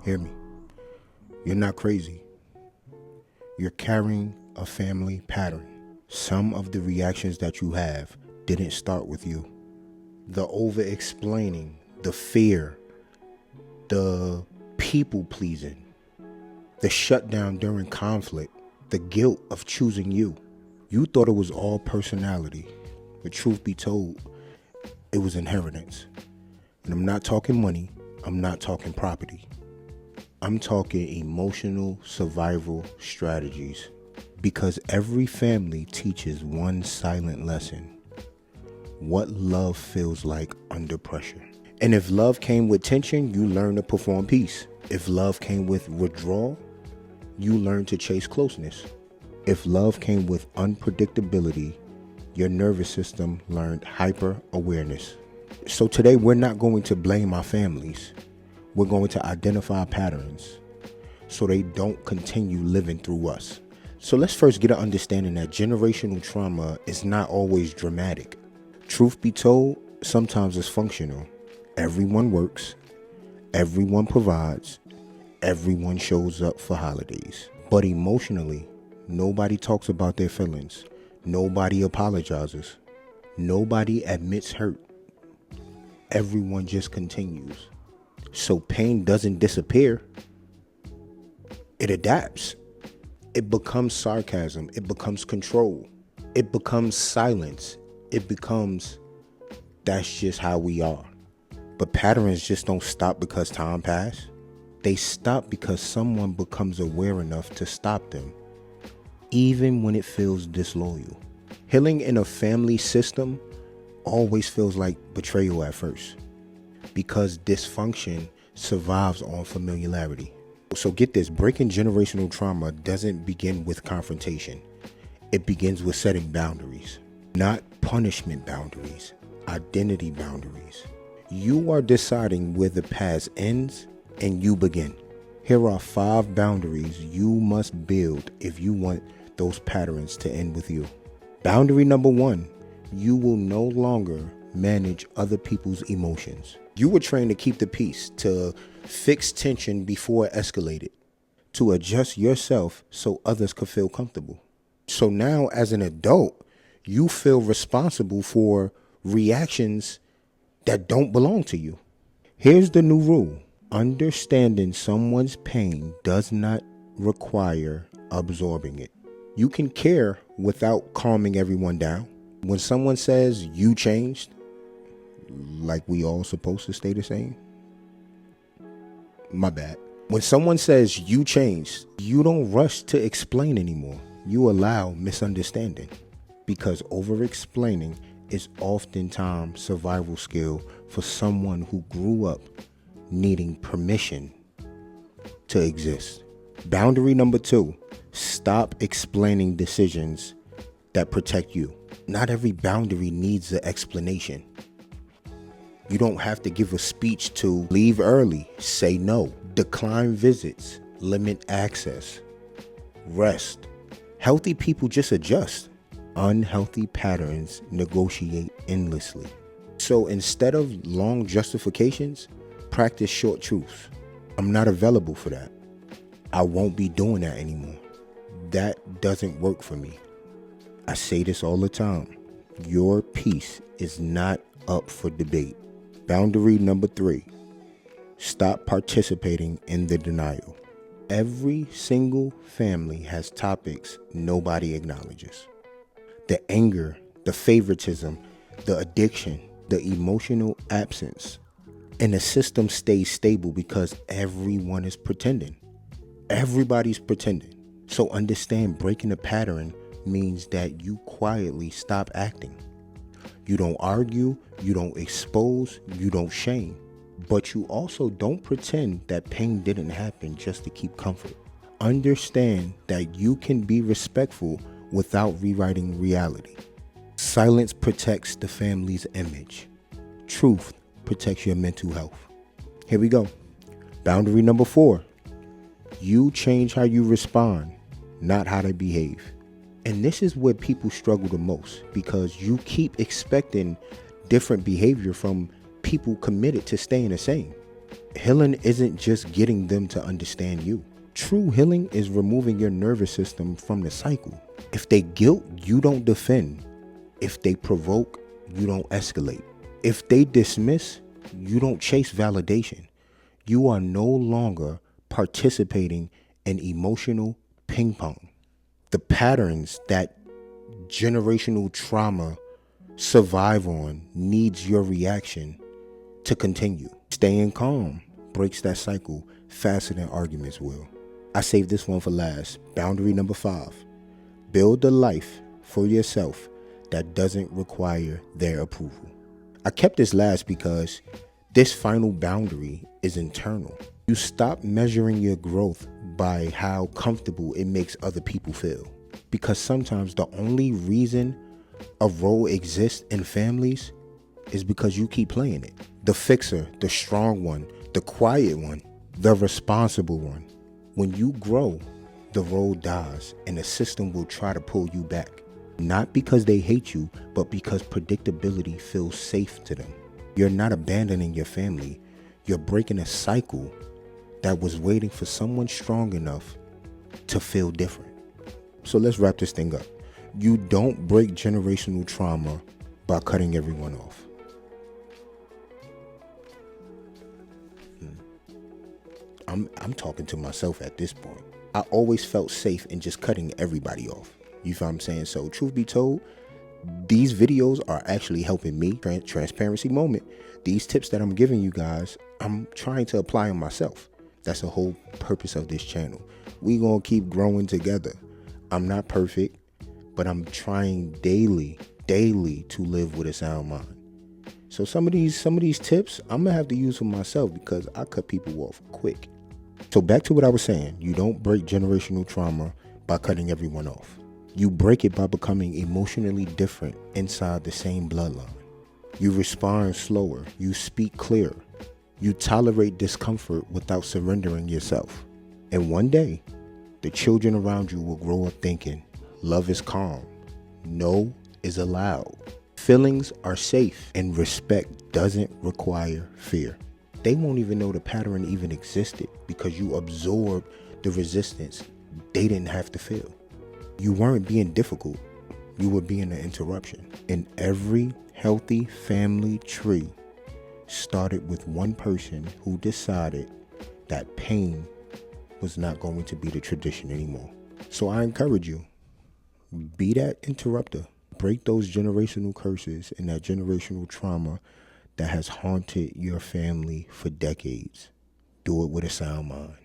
Hear me. You're not crazy. You're carrying a family pattern. Some of the reactions that you have didn't start with you. The over-explaining, the fear, the people-pleasing, the shutdown during conflict, the guilt of choosing you. You thought it was all personality, but truth be told, it was inheritance. And I'm not talking money, I'm not talking property. I'm talking emotional survival strategies. Because every family teaches one silent lesson: what love feels like under pressure. And if love came with tension, you learn to perform peace. If love came with withdrawal, you learn to chase closeness. If love came with unpredictability, your nervous system learned hyper awareness. So today we're not going to blame our families. We're going to identify patterns so they don't continue living through us. So let's first get an understanding that generational trauma is not always dramatic. Truth be told, sometimes it's functional. Everyone works, everyone provides, everyone shows up for holidays. But emotionally, nobody talks about their feelings. Nobody apologizes. Nobody admits hurt. Everyone just continues. So pain doesn't disappear. It adapts. It becomes sarcasm. It becomes control. It becomes silence. It becomes, that's just how we are. But patterns just don't stop because time passes. They stop because someone becomes aware enough to stop them, even when it feels disloyal. Healing in a family system always feels like betrayal at first, because dysfunction survives on familiarity. So get this, breaking generational trauma doesn't begin with confrontation. It begins with setting boundaries. Not punishment boundaries, identity boundaries. You are deciding where the past ends and you begin. Here are 5 boundaries you must build if you want those patterns to end with you. Boundary number 1, you will no longer manage other people's emotions. You were trained to keep the peace, to fix tension before it escalated, to adjust yourself so others could feel comfortable. So now as an adult, you feel responsible for reactions that don't belong to you. Here's the new rule. Understanding someone's pain does not require absorbing it. You can care without calming everyone down. When someone says you changed, like we all supposed to stay the same? My bad. When someone says you changed, you don't rush to explain anymore. You allow misunderstanding, because over-explaining is oftentimes survival skill for someone who grew up needing permission to exist. Boundary number 2, stop explaining decisions that protect you. Not every boundary needs an explanation. You don't have to give a speech to leave early, say no, decline visits, limit access, rest. Healthy people just adjust. Unhealthy patterns negotiate endlessly. So instead of long justifications, practice short truths. I'm not available for that. I won't be doing that anymore. That doesn't work for me. I say this all the time. Your peace is not up for debate. Boundary number 3, stop participating in the denial. Every single family has topics nobody acknowledges. The anger, the favoritism, the addiction, the emotional absence. And the system stays stable because everyone is pretending. Everybody's pretending. So understand, breaking a pattern means that you quietly stop acting. You don't argue, you don't expose, you don't shame. But you also don't pretend that pain didn't happen just to keep comfort. Understand that you can be respectful without rewriting reality. Silence protects the family's image. Truth protects your mental health. Here we go. Boundary number 4. You change how you respond, not how they behave. And this is where people struggle the most, because you keep expecting different behavior from people committed to staying the same. Healing isn't just getting them to understand you. True healing is removing your nervous system from the cycle. If they guilt, you don't defend. If they provoke, you don't escalate. If they dismiss, you don't chase validation. You are no longer participating in emotional ping pong. The patterns that generational trauma survive on needs your reaction to continue. Staying calm breaks that cycle faster than arguments will. I saved this one for last. Boundary number 5. Build a life for yourself that doesn't require their approval. I kept this last because this final boundary is internal. You stop measuring your growth by how comfortable it makes other people feel. Because sometimes the only reason a role exists in families is because you keep playing it. The fixer, the strong one, the quiet one, the responsible one. When you grow, the role dies and the system will try to pull you back. Not because they hate you, but because predictability feels safe to them. You're not abandoning your family. You're breaking a cycle that was waiting for someone strong enough to feel different. So let's wrap this thing up. You don't break generational trauma by cutting everyone off. I'm talking to myself at this point. I always felt safe in just cutting everybody off. You feel what I'm saying? So truth be told, these videos are actually helping me. Transparency moment. These tips that I'm giving you guys, I'm trying to apply on myself. That's the whole purpose of this channel. We gonna keep growing together. I'm not perfect, but I'm trying daily to live with a sound mind. So some of these tips I'm gonna have to use for myself because I cut people off quick. So back to what I was saying, you don't break generational trauma by cutting everyone off. You break it by becoming emotionally different inside the same bloodline. You respond slower, you speak clearer, you tolerate discomfort without surrendering yourself. And one day, the children around you will grow up thinking, love is calm, no is allowed, feelings are safe, and respect doesn't require fear. They won't even know the pattern even existed because you absorbed the resistance they didn't have to feel. You weren't being difficult, you were being an interruption. And every healthy family tree started with one person who decided that pain was not going to be the tradition anymore. So I encourage you, be that interrupter. Break those generational curses and that generational trauma that has haunted your family for decades. Do it with a sound mind.